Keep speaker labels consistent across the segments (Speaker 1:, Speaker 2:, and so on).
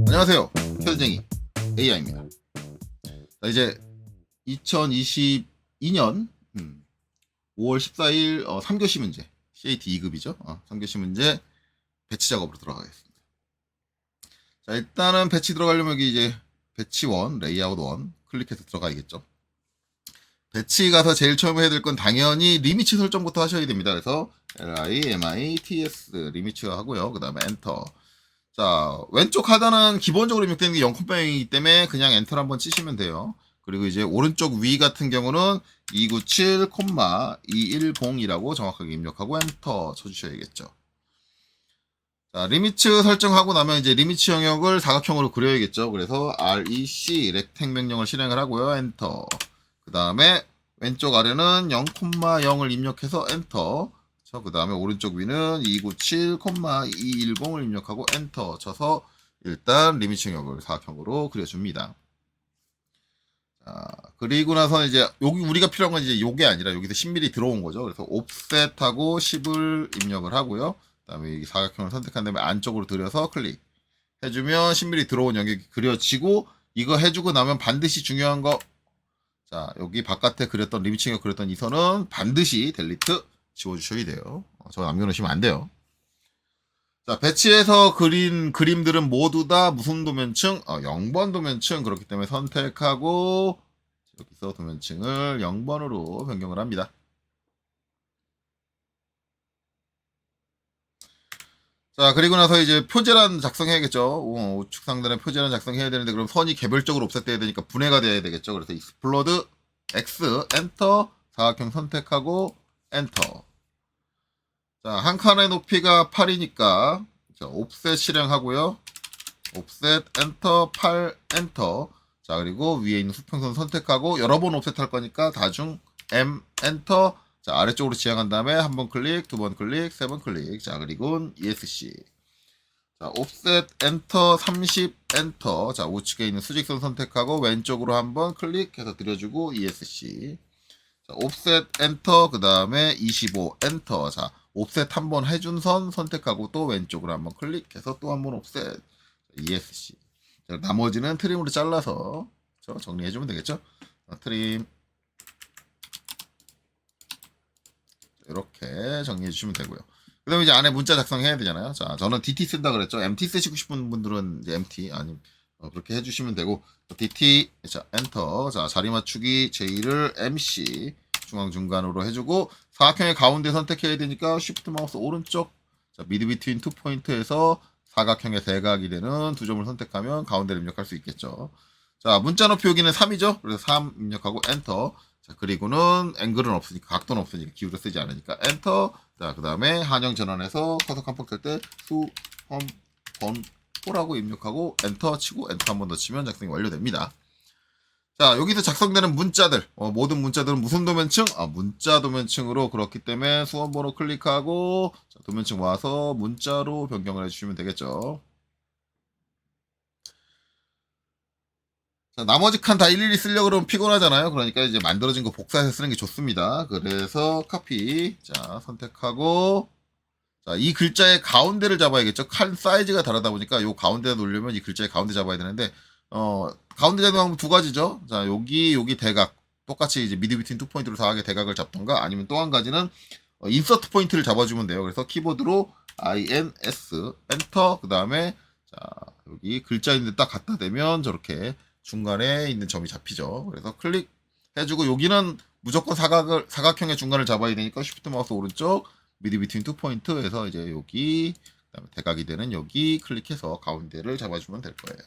Speaker 1: 안녕하세요. 캐드쟁이 AI입니다. 자, 이제 2022년 5월 14일 3교시 문제 CAT 2급이죠. 3교시 문제 배치 작업으로 들어가겠습니다. 자, 일단은 배치 들어가려면 여기 이제 배치 1, 레이아웃 1 클릭해서 들어가야겠죠. 배치 가서 제일 처음에 해야 될 건 당연히 리미츠 설정부터 하셔야 됩니다. 그래서 LIMITS 리미츠 하고요. 그 다음에 엔터. 자, 왼쪽 하단은 기본적으로 입력되는 게 0,0이기 때문에 그냥 엔터를 한번 치시면 돼요. 그리고 이제 오른쪽 위 같은 경우는 297,210이라고 정확하게 입력하고 엔터 쳐주셔야겠죠. 자, 리미츠 설정하고 나면 이제 리미츠 영역을 사각형으로 그려야겠죠. 그래서 REC 렉탱 명령을 실행을 하고요. 엔터. 그 다음에 왼쪽 아래는 0,0을 입력해서 엔터. 그 다음에 오른쪽 위는 297,210을 입력하고 엔터 쳐서 일단 리미츠 영역을 사각형으로 그려줍니다. 자, 그리고 나서 이제 여기 우리가 필요한 건 이제 요게 아니라 여기서 10mm 들어온 거죠. 그래서 옵셋하고 10을 입력을 하고요. 그 다음에 이 사각형을 선택한 다음에 안쪽으로 들여서 클릭 해주면 10mm 들어온 영역이 그려지고, 이거 해주고 나면 반드시 중요한 거, 자, 여기 바깥에 그렸던 리미츠 영역 그렸던 이 선은 반드시 델리트 지워주셔야 돼요. 저거 남겨놓으시면 안 돼요. 자, 배치에서 그린 그림들은 모두 다 무슨 도면층? 0번 도면층. 그렇기 때문에 선택하고 여기서 도면층을 0번으로 변경을 합니다. 자, 그리고 나서 이제 표제란 작성해야겠죠. 우측 상단에 표제란 작성해야 되는데, 그럼 선이 개별적으로 옵셋돼야 되니까 분해가 돼야 되겠죠. 그래서 익스플로드 X 엔터, 사각형 선택하고 엔터. 자, 한 칸의 높이가 8이니까 자, 옵셋 실행하고요. 옵셋 엔터 8 엔터. 자, 그리고 위에 있는 수평선 선택하고 여러 번 옵셋 할 거니까 다중 M 엔터. 자, 아래쪽으로 지향한 다음에 한 번 클릭, 두 번 클릭, 세 번 클릭. 자, 그리고 ESC. 자, 옵셋 엔터 30 엔터. 자, 우측에 있는 수직선 선택하고 왼쪽으로 한번 클릭해서 들여주고 ESC. 자, 옵셋 엔터, 그 다음에 25 엔터. 자, 옵셋 한번 해준 선 선택하고 또 왼쪽으로 한번 클릭해서 또 한번 옵셋. ESC. 자, 나머지는 트림으로 잘라서 정리해주면 되겠죠. 자, 트림 이렇게 정리해주시면 되고요. 그 다음에 이제 안에 문자 작성해야 되잖아요. 자, 저는 DT 쓴다 그랬죠. MT 쓰시고 싶은 분들은 이제 MT 아니면 그렇게 해주시면 되고, DT, 자, 엔터. 자, 자리 맞추기 J를 MC 중앙 중간으로 해주고, 사각형의 가운데 선택해야 되니까 Shift 마우스 오른쪽, 자, 미드 비트윈 투 포인트에서 사각형의 대각이 되는 두 점을 선택하면 가운데를 입력할 수 있겠죠. 자, 문자 높이 여기는 3이죠. 그래서 3 입력하고 엔터. 자, 그리고는 앵글은 없으니까, 각도는 없으니까, 기울여 쓰지 않으니까 엔터. 자, 그 다음에 한영 전환해서 커서 깜빡 뜰때 수, 험, 번, 호라고 입력하고 엔터 치고 엔터 한 번 더 치면 작성이 완료됩니다. 자, 여기서 작성되는 문자들, 모든 문자들은 무슨 도면층? 문자 도면층으로, 그렇기 때문에 수험번호 클릭하고 자, 도면층 와서 문자로 변경을 해주시면 되겠죠. 자, 나머지 칸 다 일일이 쓰려고 그러면 피곤하잖아요. 그러니까 이제 만들어진 거 복사해서 쓰는 게 좋습니다. 그래서 카피, 자, 선택하고, 자, 이 글자의 가운데를 잡아야겠죠. 칸 사이즈가 다르다 보니까 요 가운데에 놓으려면 이 글자의 가운데 잡아야 되는데, 가운데 잡는 방법 두 가지죠. 자, 여기 대각. 똑같이 이제 미드 비트윈 투 포인트로 사각의 대각을 잡던가, 아니면 또 한 가지는 인서트 포인트를 잡아주면 돼요. 그래서 키보드로 INS 엔터, 그 다음에 자, 여기 글자 있는데 딱 갖다 대면 저렇게 중간에 있는 점이 잡히죠. 그래서 클릭 해주고, 여기는 무조건 사각형의 중간을 잡아야 되니까 Shift 마우스 오른쪽 미드 비트윈 투 포인트에서 이제 여기, 그다음에 대각이 되는 여기 클릭해서 가운데를 잡아주면 될 거예요.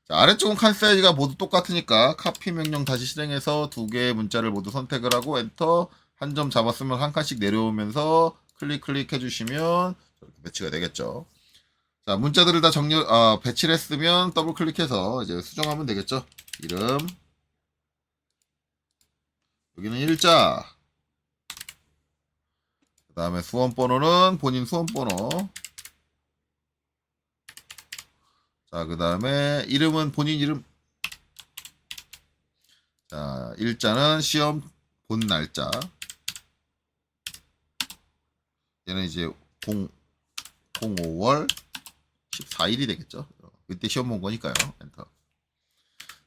Speaker 1: 자, 아래쪽은 칸 사이즈가 모두 똑같으니까 카피 명령 다시 실행해서 두 개의 문자를 모두 선택을 하고 엔터. 한 점 잡았으면 한 칸씩 내려오면서 클릭 해주시면 저렇게 배치가 되겠죠. 자, 문자들을 다 배치를 했으면 더블 클릭해서 이제 수정하면 되겠죠. 이름, 여기는 일자, 그 다음에 수험번호는 본인 수험번호, 자, 그 다음에 이름은 본인 이름, 자, 일자는 시험 본 날짜. 얘는 이제 05월 14일이 되겠죠. 그때 시험 본 거니까요. 엔터.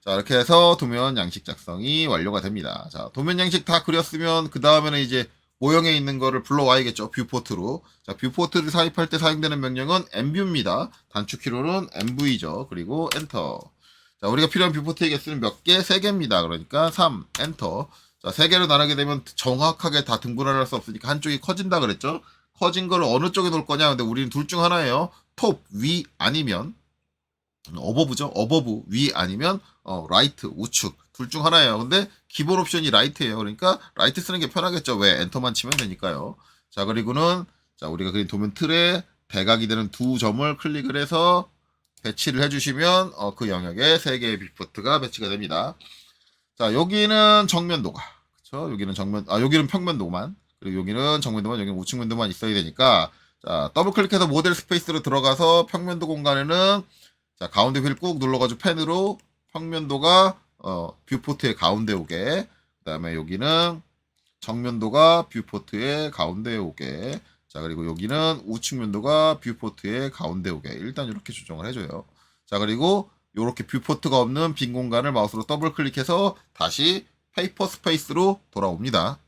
Speaker 1: 자, 이렇게 해서 도면 양식 작성이 완료가 됩니다. 자, 도면 양식 다 그렸으면 그 다음에는 이제 모형에 있는 거를 불러와야겠죠. 뷰포트로. 자, 뷰포트를 사입할 때 사용되는 명령은 m뷰입니다. 단축 키로는 mv죠. 그리고 엔터. 자, 우리가 필요한 뷰포트의 개수는 몇 개? 3개입니다. 그러니까 3, 엔터. 자, 3개로 나누게 되면 정확하게 다 등분할 수 없으니까 한쪽이 커진다 그랬죠. 커진 거를 어느 쪽에 놓을 거냐? 근데 우리는 둘 중 하나예요. 톱, 위, 아니면 어버브죠. 어버브, 위 아니면 라이트, 우측 둘 중 하나예요. 근데 기본 옵션이 라이트예요. 그러니까 라이트 쓰는 게 편하겠죠. 왜? 엔터만 치면 되니까요. 자, 그리고는 자, 우리가 그린 도면 틀에 대각이 되는 두 점을 클릭을 해서 배치를 해주시면 그 영역에 3개의 뷰포트가 배치가 됩니다. 자, 여기는 정면도가, 그렇죠? 여기는 여기는 평면도만, 그리고 여기는 정면도만, 여기는 우측면도만 있어야 되니까, 자, 더블 클릭해서 모델 스페이스로 들어가서 평면도 공간에는 자, 가운데 휠 꾹 눌러가지고 펜으로 평면도가 뷰포트의 가운데 오게, 그 다음에 여기는 정면도가 뷰포트의 가운데 오게, 자, 그리고 여기는 우측면도가 뷰포트의 가운데 오게. 일단 이렇게 조정을 해줘요. 자, 그리고 이렇게 뷰포트가 없는 빈 공간을 마우스로 더블 클릭해서 다시 페이퍼 스페이스로 돌아옵니다.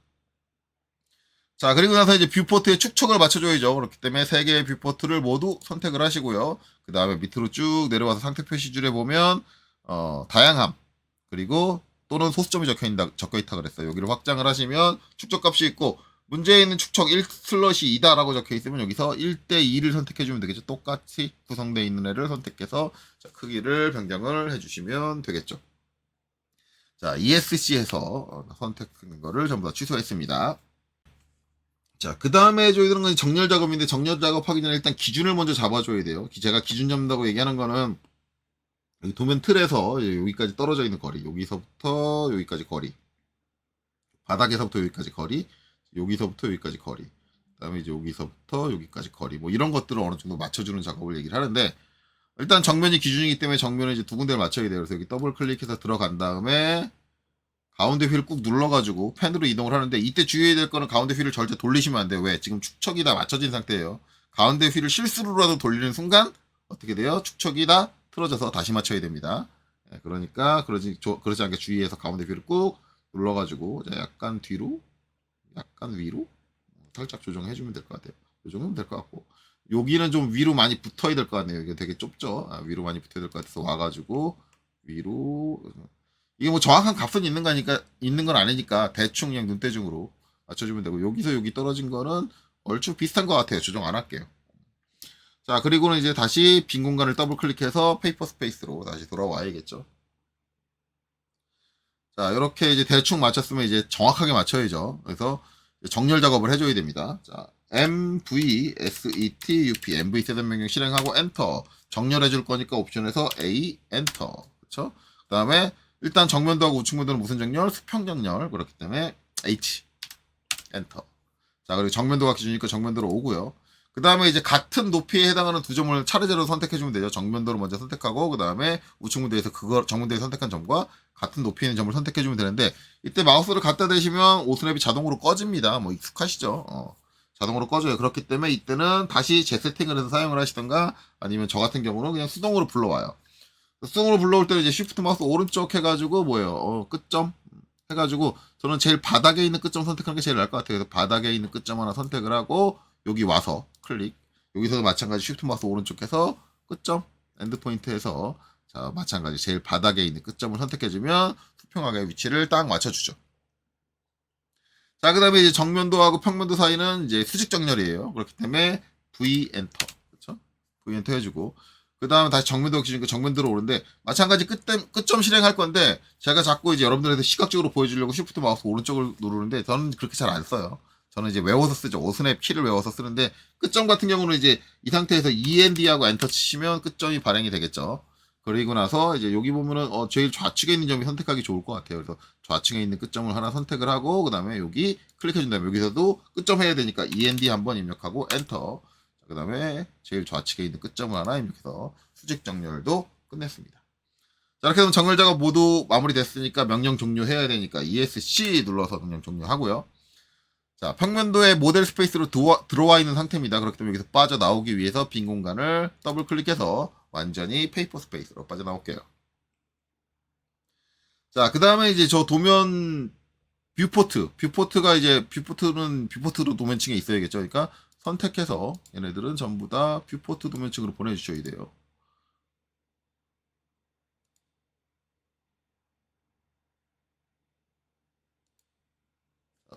Speaker 1: 자, 그리고 나서 이제 뷰포트의 축척을 맞춰줘야죠. 그렇기 때문에 3개의 뷰포트를 모두 선택을 하시고요. 그 다음에 밑으로 쭉 내려와서 상태 표시줄에 보면 다양함, 그리고 또는 소수점이 적혀있다 그랬어요. 여기를 확장을 하시면 축척값이 있고, 문제에 있는 축척 1 슬롯이 2다라고 적혀있으면 여기서 1대2를 선택해주면 되겠죠. 똑같이 구성되어 있는 애를 선택해서 크기를 변경을 해주시면 되겠죠. 자, ESC에서 선택한 거를 전부 다 취소했습니다. 자, 그 다음에 해줘야 되는 건 정렬 작업인데, 정렬 작업하기 전에 일단 기준을 먼저 잡아줘야 돼요. 제가 기준 잡는다고 얘기하는 거는 여기 도면 틀에서 여기까지 떨어져 있는 거리, 여기서부터 여기까지 거리, 바닥에서부터 여기까지 거리, 여기서부터 여기까지 거리, 그 다음에 이제 여기서부터 여기까지 거리, 뭐 이런 것들을 어느 정도 맞춰주는 작업을 얘기를 하는데, 일단 정면이 기준이기 때문에 정면을 이제 두 군데를 맞춰야 돼요. 그래서 여기 더블 클릭해서 들어간 다음에 가운데 휠을 꾹 눌러가지고 펜으로 이동을 하는데, 이때 주의해야 될 거는 가운데 휠을 절대 돌리시면 안 돼요. 왜? 지금 축척이 다 맞춰진 상태예요. 가운데 휠을 실수로라도 돌리는 순간 어떻게 돼요? 축척이 다 틀어져서 다시 맞춰야 됩니다. 그러니까 그러지 않게 주의해서 가운데 휠을 꾹 눌러가지고 약간 뒤로, 약간 위로 살짝 조정해주면 될 것 같아요. 조정은 될 것 같고, 여기는 좀 위로 많이 붙어야 될 것 같네요. 이게 되게 좁죠. 위로 많이 붙어야 될 것 같아서 와가지고 위로, 이게 뭐 정확한 값은 있는 건 아니니까 대충 그냥 눈대중으로 맞춰주면 되고, 여기서 여기 떨어진 거는 얼추 비슷한 것 같아요. 조정 안 할게요. 자, 그리고는 이제 다시 빈 공간을 더블 클릭해서 페이퍼 스페이스로 다시 돌아와야겠죠. 자, 이렇게 이제 대충 맞췄으면 이제 정확하게 맞춰야죠. 그래서 정렬 작업을 해줘야 됩니다. 자, MVSETUP, MV 세단 명령 실행하고 엔터. 정렬해 줄 거니까 옵션에서 A, 엔터. 그쵸? 그 다음에 일단 정면도하고 우측면도는 무슨 정렬? 수평 정렬. 그렇기 때문에 H, 엔터. 자, 그리고 정면도가 기준이니까 정면도로 오고요. 그 다음에 이제 같은 높이에 해당하는 두 점을 차례대로 선택해주면 되죠. 정면도를 먼저 선택하고, 그 다음에 우측면도에서 정면도에 선택한 점과 같은 높이에 있는 점을 선택해주면 되는데, 이때 마우스를 갖다 대시면 오스냅이 자동으로 꺼집니다. 뭐 익숙하시죠? 자동으로 꺼져요. 그렇기 때문에 이때는 다시 재세팅을 해서 사용을 하시던가, 아니면 저 같은 경우는 그냥 수동으로 불러와요. 수동으로 불러올 때는 이제 쉬프트 마우스 오른쪽 해가지고 뭐예요? 끝점 해가지고, 저는 제일 바닥에 있는 끝점 선택하는 게 제일 나을 것 같아요. 그래서 바닥에 있는 끝점 하나 선택을 하고, 여기 와서 클릭. 여기서도 마찬가지 쉬프트 마우스 오른쪽 해서 끝점 엔드포인트에서, 자, 마찬가지 제일 바닥에 있는 끝점을 선택해주면 수평하게 위치를 딱 맞춰주죠. 자, 그 다음에 이제 정면도하고 평면도 사이는 이제 수직 정렬이에요. 그렇기 때문에 V 엔터, 그렇죠? V 엔터 해주고, 그 다음에 다시 정면도 기준이니까 정면도로 오는데, 마찬가지 끝점 실행할 건데, 제가 자꾸 이제 여러분들한테 시각적으로 보여주려고 쉬프트 마우스 오른쪽을 누르는데, 저는 그렇게 잘 안 써요. 저는 이제 외워서 쓰죠. 오스냅 키를 외워서 쓰는데, 끝점 같은 경우는 이제 이 상태에서 END하고 엔터 치시면 끝점이 발행이 되겠죠. 그리고 나서 이제 여기 보면은 제일 좌측에 있는 점이 선택하기 좋을 것 같아요. 그래서 좌측에 있는 끝점을 하나 선택을 하고, 그 다음에 여기 클릭해 준 다음에 여기서도 끝점 해야 되니까 END 한번 입력하고 엔터. 그 다음에 제일 좌측에 있는 끝점을 하나 입력해서 수직 정렬도 끝냈습니다. 자, 이렇게 되면 정렬 작업 모두 마무리됐으니까 명령 종료해야 되니까 ESC 눌러서 명령 종료하고요. 자, 평면도에 모델 스페이스로 들어와 있는 상태입니다. 그렇기 때문에 여기서 빠져나오기 위해서 빈 공간을 더블 클릭해서 완전히 페이퍼 스페이스로 빠져나올게요. 자, 그 다음에 이제 저 도면 뷰포트가 이제 뷰포트로 도면층에 있어야겠죠. 그러니까 선택해서 얘네들은 전부 다 뷰포트 도면층으로 보내주셔야 돼요.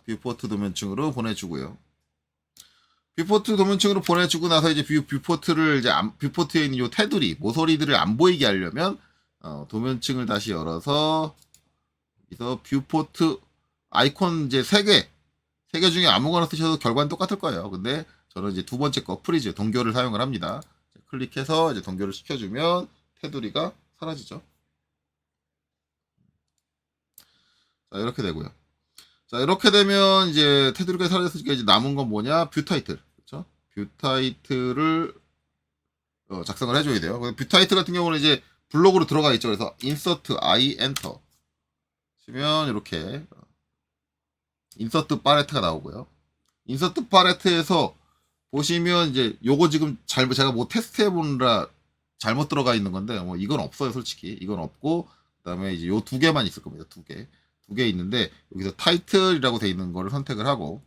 Speaker 1: 뷰포트 도면층으로 보내주고요. 뷰포트 도면층으로 보내주고 나서 이제 뷰포트를 이제 뷰포트에 있는 요 테두리 모서리들을 안 보이게 하려면 도면층을 다시 열어서 여기서 뷰포트 아이콘 이제 세 개 중에 아무거나 쓰셔도 결과는 똑같을 거예요. 근데 저는 이제 두 번째 거 프리즈 동교를 사용을 합니다. 클릭해서 이제 동교를 시켜주면 테두리가 사라지죠. 자, 이렇게 되고요. 자, 이렇게 되면 이제 테두리가 사라졌으니까 이제 남은 건 뭐냐? 뷰 타이틀. 그렇죠? 뷰 타이틀을 작성을 해줘야 돼요. 뷰 타이틀 같은 경우는 이제 블록으로 들어가 있죠. 그래서 인서트 I 엔터 치면 이렇게 인서트 팔레트가 나오고요. 인서트 팔레트에서 보시면 이제 요거 지금 제가 뭐 테스트 해보느라 잘못 들어가 있는 건데 뭐 이건 없어요. 솔직히 이건 없고 그다음에 이제 요 두 개만 있을 겁니다. 두 개 있는데 여기서 타이틀이라고 돼 있는 거를 선택을 하고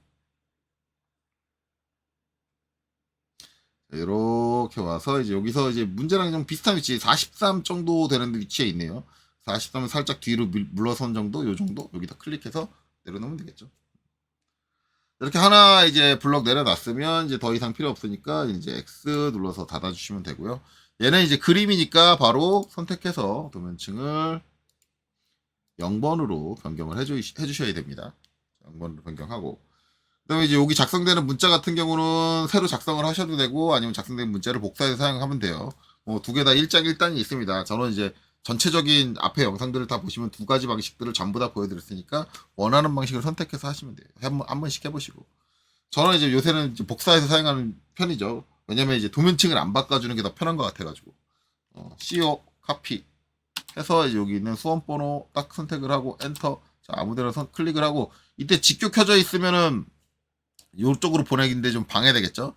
Speaker 1: 이렇게 와서 이제 여기서 이제 문제랑 좀 비슷한 위치 43 정도 되는 위치에 있네요. 43은 살짝 뒤로 물러선 정도, 요 정도 여기다 클릭해서 내려놓으면 되겠죠. 이렇게 하나 이제 블럭 내려놨으면 이제 더 이상 필요 없으니까 이제 X 눌러서 닫아주시면 되고요. 얘는 이제 그림이니까 바로 선택해서 도면층을 0번으로 변경을 해주셔야 됩니다. 0번으로 변경하고 그다음에 이제 여기 작성되는 문자 같은 경우는 새로 작성을 하셔도 되고 아니면 작성된 문자를 복사해서 사용하면 돼요. 뭐 두 개 다 1장 1단이 있습니다. 저는 이제 전체적인 앞에 영상들을 다 보시면 두 가지 방식들을 전부 다 보여드렸으니까 원하는 방식을 선택해서 하시면 돼요. 한 번씩 해보시고. 저는 이제 요새는 이제 복사해서 사용하는 편이죠. 왜냐면 이제 도면층을 안 바꿔주는 게 더 편한 것 같아가지고. CO 카피 해서 이제 여기 있는 수험 번호 딱 선택을 하고 엔터. 자, 아무데나 클릭을 하고 이때 직교 켜져 있으면은 이쪽으로 보내기인데 좀 방해되겠죠.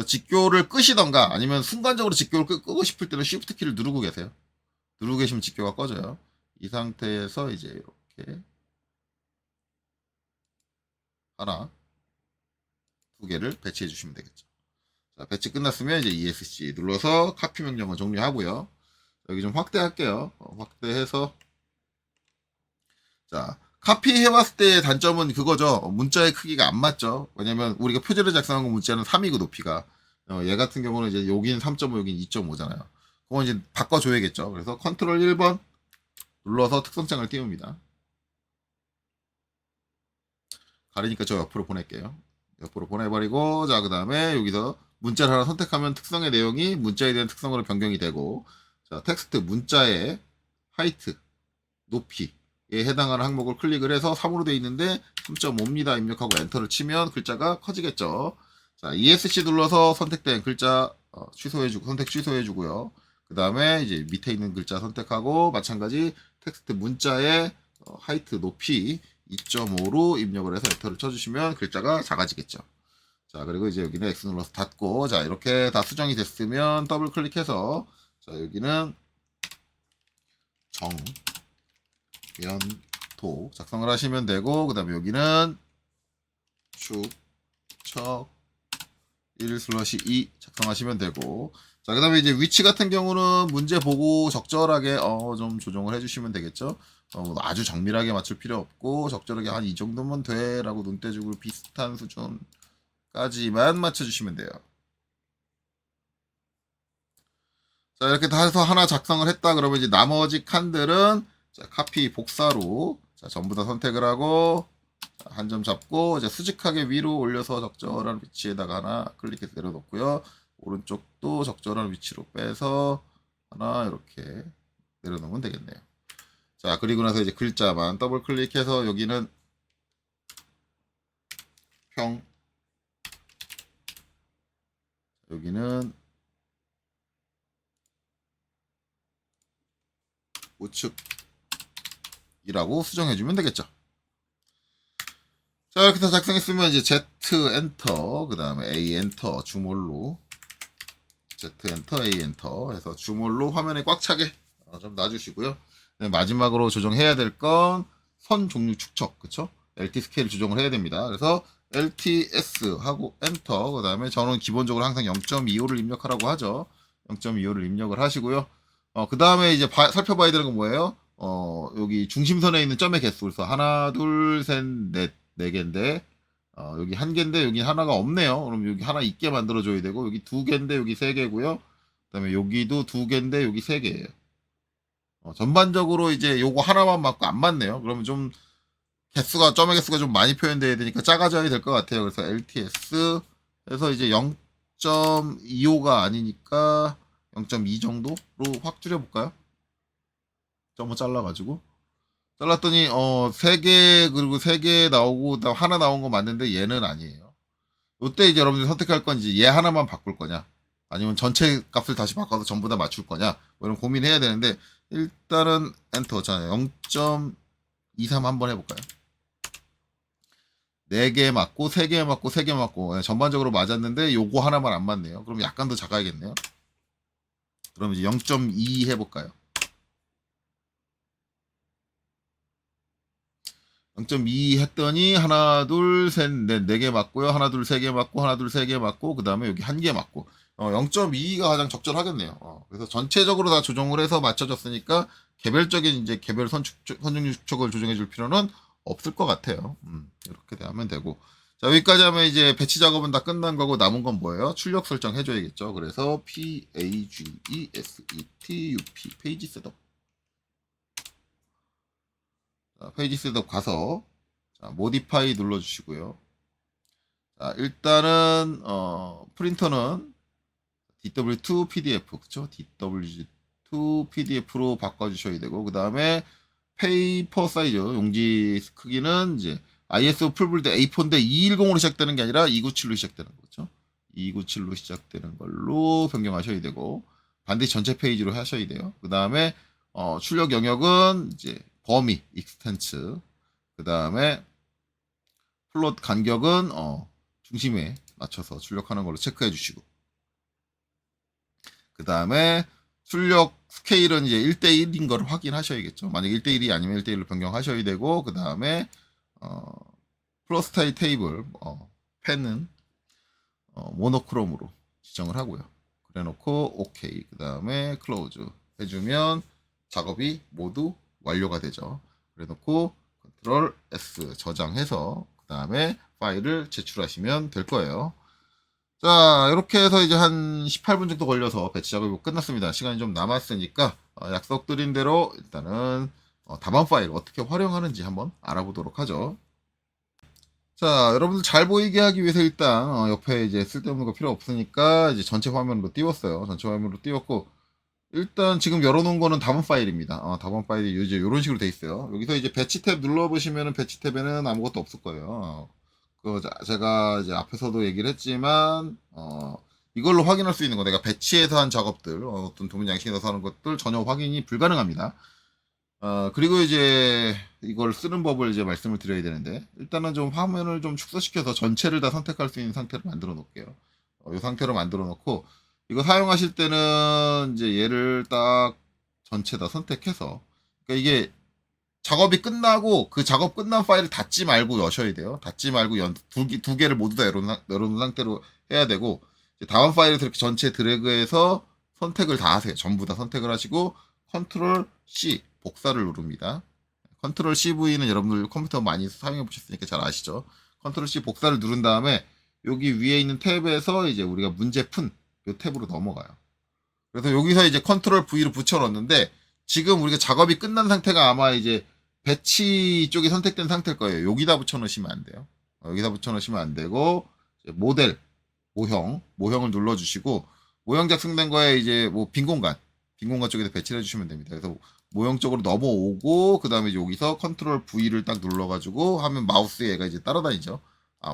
Speaker 1: 직교를 끄시던가 아니면 순간적으로 직교를 끄고 싶을 때는 Shift 키를 누르고 계세요. 누르고 계시면 직교가 꺼져요. 이 상태에서 이제 이렇게 하나, 두 개를 배치해 주시면 되겠죠. 자, 배치 끝났으면 이제 ESC 눌러서 카피 명령을 종료하고요. 여기 좀 확대할게요. 확대해서 자, 카피해왔을 때의 단점은 그거죠. 문자의 크기가 안 맞죠. 왜냐면 우리가 표제를 작성한 거 문자는 3이고 높이가 얘 같은 경우는 이제 여기는 3.5 여기는 2.5잖아요. 그건 이제 바꿔줘야겠죠. 그래서 컨트롤 1번 눌러서 특성창을 띄웁니다. 가리니까 저 옆으로 보낼게요. 옆으로 보내버리고 자, 그 다음에 여기서 문자를 하나 선택하면 특성의 내용이 문자에 대한 특성으로 변경이 되고 자, 텍스트 문자의 하이트 높이에 해당하는 항목을 클릭을 해서 3으로 되어 있는데 3.5입니다. 입력하고 엔터를 치면 글자가 커지겠죠. 자, ESC 눌러서 선택된 글자 선택 취소해주고요. 그 다음에 이제 밑에 있는 글자 선택하고 마찬가지 텍스트 문자의 하이트 높이 2.5로 입력을 해서 엔터를 쳐주시면 글자가 작아지겠죠. 자, 그리고 이제 여기는 X 눌러서 닫고 자, 이렇게 다 수정이 됐으면 더블 클릭해서 자, 여기는 연토 작성을 하시면 되고 그 다음에 여기는 축척 1/2 작성하시면 되고 자, 그 다음에 이제 위치 같은 경우는 문제 보고 적절하게 좀 조정을 해주시면 되겠죠. 아주 정밀하게 맞출 필요 없고 적절하게 한 이 정도면 돼 라고 눈대중으로 비슷한 수준까지만 맞춰주시면 돼요. 자, 이렇게 다 해서 하나 작성을 했다 그러면 이제 나머지 칸들은 자, 카피 복사로 자, 전부 다 선택을 하고 한 점 잡고 이제 수직하게 위로 올려서 적절한 위치에다가 하나 클릭해서 내려놓고요. 오른쪽도 적절한 위치로 빼서 하나 이렇게 내려놓으면 되겠네요. 자, 그리고 나서 이제 글자만 더블 클릭해서 여기는 평 여기는 우측이라고 수정해주면 되겠죠. 자, 이렇게 다 작성했으면 이제 Z 엔터, 그 다음에 A 엔터, 주몰로 Z 엔터, A 엔터 해서 주몰로 화면에 꽉 차게 좀 놔주시고요. 네, 마지막으로 조정해야 될 건 선 종류 축척, 그쵸? LT 스케일 조정을 해야 됩니다. 그래서 LTS 하고 엔터, 그 다음에 저는 기본적으로 항상 0.25를 입력하라고 하죠. 0.25를 입력을 하시고요. 그 다음에 이제 살펴봐야 되는 건 뭐예요? 여기 중심선에 있는 점의 개수. 그래서 하나, 둘, 셋, 넷, 네 개인데, 여기 한 개인데 여기 하나가 없네요. 그럼 여기 하나 있게 만들어줘야 되고, 여기 두 개인데 여기 세 개고요. 그 다음에 여기도 두 개인데 여기 세 개예요. 전반적으로 이제 요거 하나만 맞고 안 맞네요. 그러면 좀 점의 개수가 좀 많이 표현돼야 되니까 작아져야 될 것 같아요. 그래서 LTS 해서 이제 0.25가 아니니까 0.2 정도로 확 줄여볼까요? 점을 잘라가지고. 잘랐더니, 3개, 그리고 3개 나오고, 하나 나온 거 맞는데 얘는 아니에요. 이때 이제 여러분들이 선택할 건 이제 얘 하나만 바꿀 거냐, 아니면 전체 값을 다시 바꿔서 전부 다 맞출 거냐, 뭐 이런 고민해야 되는데, 일단은 엔터. 자, 0.23 한번 해볼까요? 4개 맞고, 3개 맞고, 3개 맞고, 전반적으로 맞았는데, 요거 하나만 안 맞네요. 그럼 약간 더 작아야겠네요. 그럼 이제 0.2 해볼까요? 0.2 했더니 하나 둘 셋 넷 네 개 맞고요. 하나 둘 세 개 맞고 하나 둘 세 개 맞고 그 다음에 여기 한 개 맞고 0.2가 가장 적절하겠네요. 그래서 전체적으로 다 조정을 해서 맞춰졌으니까 개별적인 이제 개별 선중류 축척을 조정해 줄 필요는 없을 것 같아요. 이렇게 하면 되고, 자, 여기까지 하면 이제 배치 작업은 다 끝난 거고 남은 건 뭐예요? 출력 설정 해줘야겠죠. 그래서 PAGESETUP 페이지 셋업. 자, 페이지 셋업 가서 자, 모디파이 눌러주시고요. 자, 일단은 프린터는 DW2 PDF, 그쵸? DW2 PDF로 바꿔주셔야 되고, 그 다음에 페이퍼 사이즈 용지 크기는 이제 ISO 풀빌드 A4인데 210으로 시작되는 게 아니라 297로 시작되는 거죠. 297로 시작되는 걸로 변경하셔야 되고, 반드시 전체 페이지로 하셔야 돼요. 그 다음에 출력 영역은 이제 범위, 익스텐츠, 그 다음에 플롯 간격은 중심에 맞춰서 출력하는 걸로 체크해 주시고, 그 다음에 출력 스케일은 이제 1대1인 걸 확인하셔야겠죠. 만약 1대1이 아니면 1대1로 변경하셔야 되고, 그 다음에 플러스타일 테이블 펜은 모노크롬으로 지정을 하고요. 그래 놓고 오케이, 그 다음에 클로즈 해주면 작업이 모두 완료가 되죠. 그래 놓고 컨트롤 S 저장해서 그 다음에 파일을 제출하시면 될 거예요. 자, 이렇게 해서 이제 한 18분 정도 걸려서 배치 작업이 끝났습니다. 시간이 좀 남았으니까 약속드린 대로 일단은 답안 파일 어떻게 활용하는지 한번 알아보도록 하죠. 자, 여러분들 잘 보이게 하기 위해서 일단 옆에 이제 쓸데없는 거 필요 없으니까 이제 전체 화면으로 띄웠어요. 전체 화면으로 띄웠고, 일단 지금 열어놓은 거는 답안 파일입니다. 답안 파일이 이제 이런 식으로 돼 있어요. 여기서 이제 배치 탭 눌러보시면은 배치 탭에는 아무것도 없을 거예요. 제가 이제 앞에서도 얘기를 했지만, 이걸로 확인할 수 있는 거, 내가 배치해서 한 작업들, 어떤 도면 양식에서 하는 것들 전혀 확인이 불가능합니다. 그리고 이제 이걸 쓰는 법을 이제 말씀을 드려야 되는데, 일단은 좀 화면을 좀 축소시켜서 전체를 다 선택할 수 있는 상태로 만들어 놓을게요. 이 상태로 만들어 놓고, 이거 사용하실 때는 이제 얘를 딱 전체 다 선택해서, 그러니까 이게 작업이 끝나고 그 작업 끝난 파일을 닫지 말고 여셔야 돼요. 닫지 말고 두 개를 모두 다 열어놓은 상태로 해야 되고, 다음 파일에서 이렇게 전체 드래그해서 선택을 다 하세요. 전부 다 선택을 하시고 컨트롤 C 복사를 누릅니다. 컨트롤 CV는 여러분들 컴퓨터 많이 사용해 보셨으니까 잘 아시죠. 컨트롤 C 복사를 누른 다음에 여기 위에 있는 탭에서 이제 우리가 문제 푼 이 탭으로 넘어가요. 그래서 여기서 이제 컨트롤 V로 붙여 넣었는데, 지금 우리가 작업이 끝난 상태가 아마 이제 배치 쪽이 선택된 상태일 거예요. 여기다 붙여 넣으시면 안 돼요. 여기다 붙여 넣으시면 안 되고, 모델, 모형을 눌러주시고, 모형 작성된 거에 이제 뭐 빈 공간 쪽에다 배치를 해주시면 됩니다. 그래서 모형 쪽으로 넘어오고, 그 다음에 여기서 컨트롤 V를 딱 눌러가지고 하면 마우스에 얘가 이제 따라다니죠.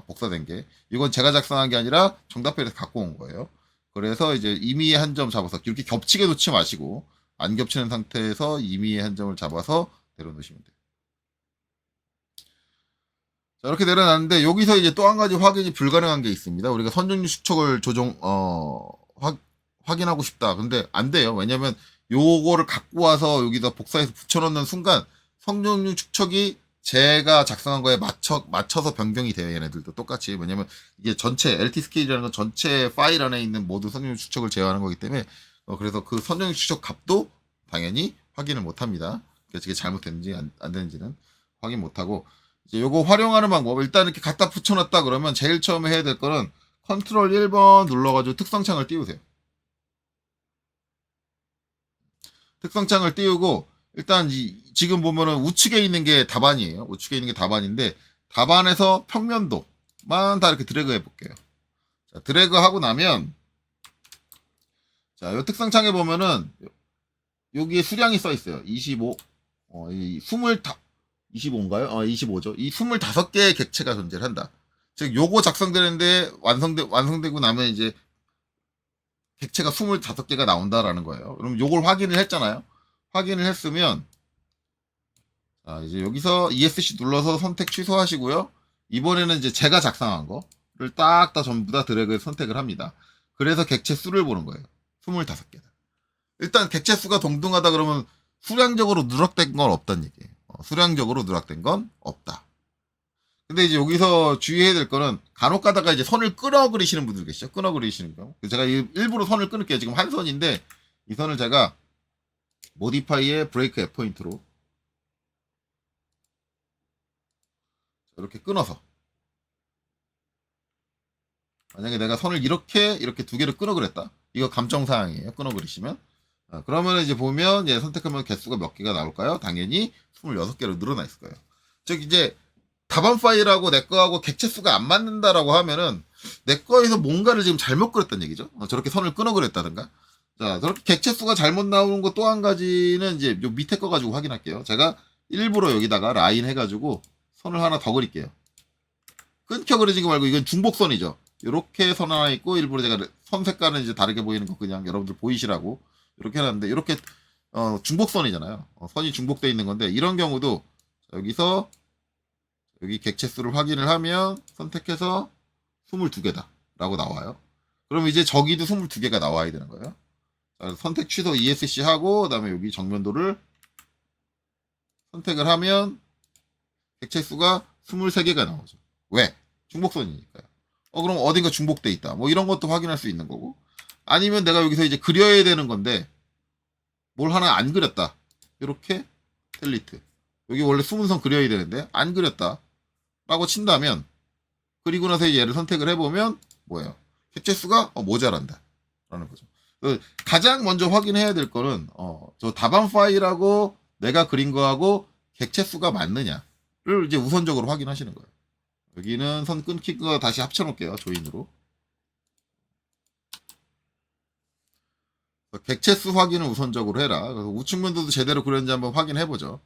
Speaker 1: 복사된 게. 이건 제가 작성한 게 아니라 정답표에서 갖고 온 거예요. 그래서 이제 임의의 한 점 잡아서 이렇게 겹치게 놓지 마시고, 안 겹치는 상태에서 임의의 한 점을 잡아서 내려놓으시면 돼요. 자, 이렇게 내려놨는데 여기서 이제 또 한 가지 확인이 불가능한 게 있습니다. 우리가 선정률 수척을 확인하고 싶다. 근데 안 돼요. 왜냐면 요거를 갖고 와서 여기다 복사해서 붙여넣는 순간 성적률 축척이 제가 작성한 거에 맞춰서 변경이 돼요. 얘네들도 똑같이. 왜냐면 이게 전체 LT 스케일이라는 건 전체 파일 안에 있는 모든 성적률 축척을 제어하는 거기 때문에 그래서 그 성적률 축척 값도 당연히 확인을 못 합니다. 그래서 이게 잘못됐는지 안 되는지는 확인 못 하고 이제 요거 활용하는 방법 일단 이렇게 갖다 붙여놨다 그러면 제일 처음에 해야 될 거는 컨트롤 1번 눌러가지고 특성창을 띄우세요. 특성창을 띄우고 일단 지금 보면은 우측에 있는 게 답안이에요. 우측에 있는 게 답안인데 답안에서 평면도만 다 이렇게 드래그 해볼게요. 자, 드래그 하고 나면 자, 요 특성창에 보면은 여기에 수량이 써 있어요. 25, 25인가요? 25죠. 이 25개의 객체가 존재를 한다. 즉, 요거 작성되는데 완성되고 나면 이제 객체가 25개가 나온다라는 거예요. 그럼 요걸 확인을 했잖아요. 확인을 했으면, 자, 이제 여기서 ESC 눌러서 선택 취소하시고요. 이번에는 이제 제가 작성한 거를 딱 다 전부 다 드래그해서 선택을 합니다. 그래서 객체 수를 보는 거예요. 25개다. 일단 객체 수가 동등하다 그러면 수량적으로 누락된 건 없다는 얘기예요. 수량적으로 누락된 건 없다. 근데 이제 여기서 주의해야 될 거는 간혹 가다가 이제 선을 끊어 그리시는 분들 계시죠? 끊어 그리시는 거. 제가 일부러 선을 끊을게요. 지금 한 선인데 이 선을 제가 모디파이의 브레이크 F 포인트로 이렇게 끊어서 만약에 내가 선을 이렇게 두 개를 끊어 그랬다. 이거 감정 사항이에요. 끊어 그리시면. 그러면 이제 보면 선택하면 개수가 몇 개가 나올까요? 당연히 26개로 늘어나 있을 거예요. 즉 이제 답안 파일하고 내 거하고 객체 수가 안 맞는다라고 하면은 내 거에서 뭔가를 지금 잘못 그렸다는 얘기죠. 저렇게 선을 끊어 그랬다든가. 자, 저렇게 객체 수가 잘못 나오는 거 또 한 가지는 이제 요 밑에 거 가지고 확인할게요. 제가 일부러 여기다가 라인 해가지고 선을 하나 더 그릴게요. 끊겨 그려진 거 말고 이건 중복선이죠. 이렇게 선 하나 있고 일부러 제가 선 색깔은 이제 다르게 보이는 거 그냥 여러분들 보이시라고 이렇게 해놨는데 이렇게 중복선이잖아요. 선이 중복되어 있는 건데 이런 경우도 여기서 여기 객체 수를 확인을 하면 선택해서 22개다 라고 나와요. 그럼 이제 저기도 22개가 나와야 되는 거예요. 자, 선택 취소 ESC 하고 그다음에 여기 정면도를 선택을 하면 객체 수가 23개가 나오죠. 왜? 중복선이니까요. 그럼 어딘가 중복돼 있다. 뭐 이런 것도 확인할 수 있는 거고. 아니면 내가 여기서 이제 그려야 되는 건데 뭘 하나 안 그렸다. 이렇게 델리트. 여기 원래 20선 그려야 되는데 안 그렸다. 라고 친다면 그리고 나서 얘를 선택을 해보면 뭐예요? 객체 수가 모자란다. 라는 거죠. 가장 먼저 확인해야 될 거는 저 답안 파일하고 내가 그린 거하고 객체 수가 맞느냐를 이제 우선적으로 확인하시는 거예요. 여기는 선 끊긴 거 다시 합쳐놓을게요. 조인으로. 객체수 확인을 우선적으로 해라. 그래서 우측면도도 제대로 그렸는지 한번 확인해보죠.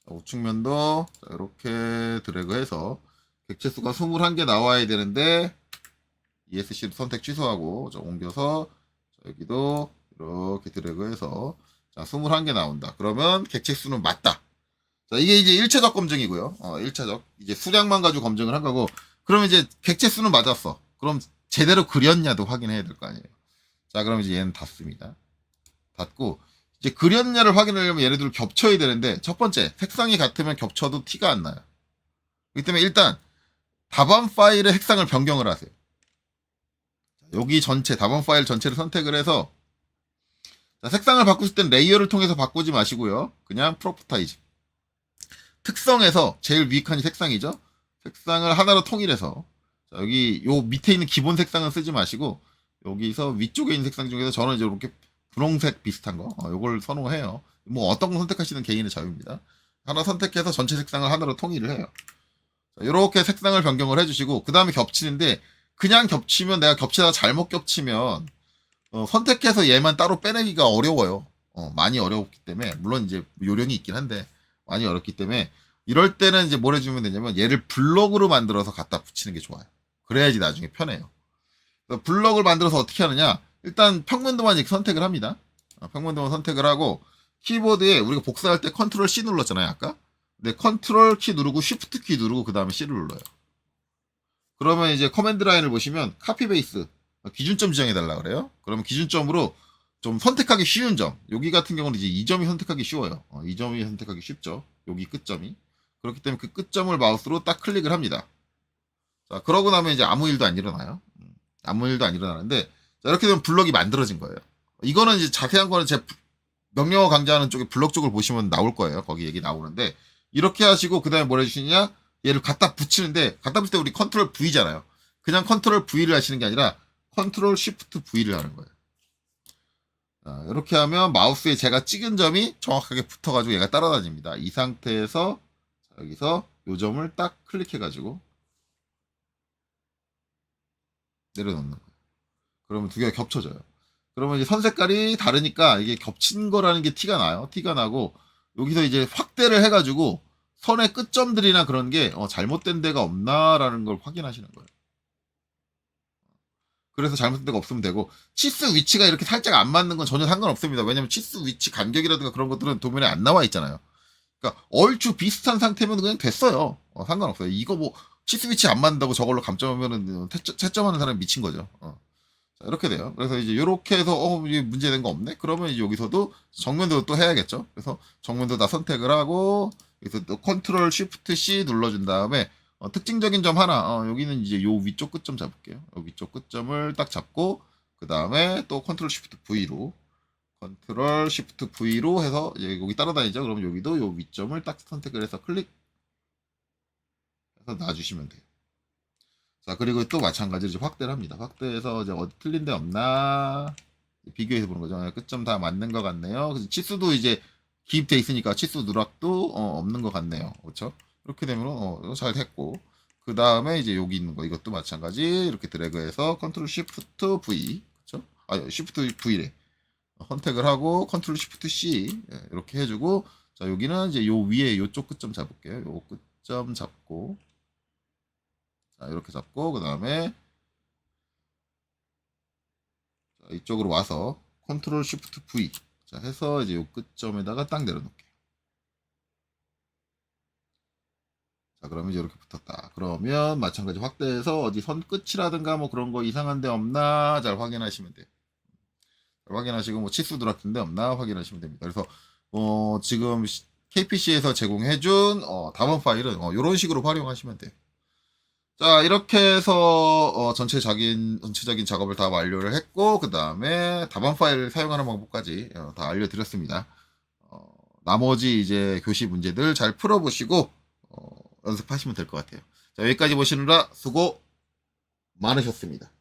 Speaker 1: 우측면도 이렇게 드래그해서 객체수가 21개 나와야 되는데 ESC로 선택 취소하고 옮겨서 여기도 이렇게 드래그해서 자 21개 나온다. 그러면 객체수는 맞다. 자, 이게 이제 1차적 검증이고요. 1차적. 이제 수량만 가지고 검증을 한 거고. 그럼 이제 객체 수는 맞았어. 그럼 제대로 그렸냐도 확인해야 될 거 아니에요. 자, 그럼 이제 얘는 닫습니다. 닫고, 이제 그렸냐를 확인하려면 얘네들 겹쳐야 되는데, 첫 번째, 색상이 같으면 겹쳐도 티가 안 나요. 그렇기 때문에 일단, 답안 파일의 색상을 변경을 하세요. 여기 전체, 답안 파일 전체를 선택을 해서, 자, 색상을 바꾸실 땐 레이어를 통해서 바꾸지 마시고요. 그냥 프로퍼타이즈. 특성에서 제일 위에 칸이 색상이죠. 색상을 하나로 통일해서 자, 여기 요 밑에 있는 기본 색상은 쓰지 마시고 여기서 위쪽에 있는 색상 중에서 저는 이제 이렇게 분홍색 비슷한 거 요걸 선호해요. 뭐 어떤 거 선택하시는 개인의 자유입니다. 하나 선택해서 전체 색상을 하나로 통일을 해요. 자, 이렇게 색상을 변경을 해주시고 그 다음에 겹치는데 그냥 겹치면 내가 겹치다가 잘못 겹치면 선택해서 얘만 따로 빼내기가 어려워요. 많이 어렵기 때문에 물론 이제 요령이 있긴 한데 많이 어렵기 때문에 이럴 때는 이제 뭘 해주면 되냐면 얘를 블럭으로 만들어서 갖다 붙이는 게 좋아요. 그래야지 나중에 편해요. 블럭을 만들어서 어떻게 하느냐 일단 평면도만 이렇게 선택을 합니다. 평면도만 선택을 하고 키보드에 우리가 복사할 때 컨트롤 C 눌렀잖아요 아까. 네, 컨트롤 키 누르고 쉬프트 키 누르고 그 다음에 C를 눌러요. 그러면 이제 커맨드 라인을 보시면 카피 베이스 기준점 지정해 달라 그래요. 그러면 기준점으로 좀 선택하기 쉬운 점. 여기 같은 경우는 이제 이 점이 선택하기 쉬워요. 이 점이 선택하기 쉽죠. 여기 끝점이. 그렇기 때문에 그 끝점을 마우스로 딱 클릭을 합니다. 자, 그러고 나면 이제 아무 일도 안 일어나요. 아무 일도 안 일어나는데 자, 이렇게 되면 블럭이 만들어진 거예요. 이거는 이제 자세한 거는 제 명령어 강좌하는 쪽에 블럭 쪽을 보시면 나올 거예요. 거기 얘기 나오는데 이렇게 하시고 그 다음에 뭘 해주시냐 얘를 갖다 붙이는데 갖다 붙일 때 우리 컨트롤 V잖아요. 그냥 컨트롤 V를 하시는 게 아니라 컨트롤 쉬프트 V를 하는 거예요. 자, 이렇게 하면 마우스에 제가 찍은 점이 정확하게 붙어가지고 얘가 따라다닙니다. 이 상태에서 여기서 요 점을 딱 클릭해가지고 내려놓는 거예요. 그러면 두 개가 겹쳐져요. 그러면 이제 선 색깔이 다르니까 이게 겹친 거라는 게 티가 나요. 티가 나고 여기서 이제 확대를 해가지고 선의 끝점들이나 그런 게 잘못된 데가 없나라는 걸 확인하시는 거예요. 그래서 잘못된 데가 없으면 되고 치수 위치가 이렇게 살짝 안 맞는 건 전혀 상관없습니다. 왜냐면 치수 위치 간격이라든가 그런 것들은 도면에 안 나와 있잖아요. 그러니까 얼추 비슷한 상태면 그냥 됐어요. 상관없어요. 이거 뭐 치수 위치 안 맞는다고 저걸로 감점하면은 채점하는 사람이 미친 거죠. 자, 이렇게 돼요. 그래서 이제 이렇게 해서 이게 문제된 거 없네? 그러면 이제 여기서도 정면도 또 해야겠죠. 그래서 정면도 다 선택을 하고 여기서 또 컨트롤 쉬프트 C 눌러준 다음에 특징적인 점 하나 여기는 이제 요 위쪽 끝점 잡을게요. 요 위쪽 끝점을 딱 잡고 그 다음에 또 컨트롤 쉬프트 V로 해서 이제 여기 따라다니죠. 그러면 여기도 요 위점을 딱 선택을 해서 클릭해서 놔주시면 돼요. 자, 그리고 또 마찬가지로 이제 확대를 합니다. 확대해서 이제 어디 틀린 데 없나 비교해서 보는 거죠. 끝점 다 맞는 것 같네요. 그래서 치수도 이제 기입돼 있으니까 치수 누락도 없는 것 같네요. 그렇죠? 이렇게 되면 잘 됐고 그 다음에 이제 여기 있는 거 이것도 마찬가지 이렇게 드래그해서 컨트롤 쉬프트 V 그렇죠? 쉬프트 V래 선택을 하고 컨트롤 쉬프트 C 이렇게 해주고 자 여기는 이제 요 위에 요쪽 끝점 잡을게요. 요 끝점 잡고 자, 이렇게 잡고 그 다음에 이쪽으로 와서 컨트롤 쉬프트 V 자, 해서 이제 요 끝점에다가 딱 내려놓을게요. 자, 그러면 이제 이렇게 붙었다. 그러면 마찬가지 확대해서 어디 선 끝이라든가 뭐 그런 거 이상한 데 없나 잘 확인하시면 돼요. 확인하시고 뭐 치수 누락된 데 없나 확인하시면 됩니다. 그래서 지금 KPC에서 제공해준 답안 파일은 이런 식으로 활용하시면 돼요. 자, 이렇게 해서 전체적인 작업을 다 완료를 했고 그 다음에 답안 파일을 사용하는 방법까지 다 알려드렸습니다. 나머지 이제 교시 문제들 잘 풀어보시고 연습하시면 될 것 같아요. 자, 여기까지 보시느라 수고 많으셨습니다.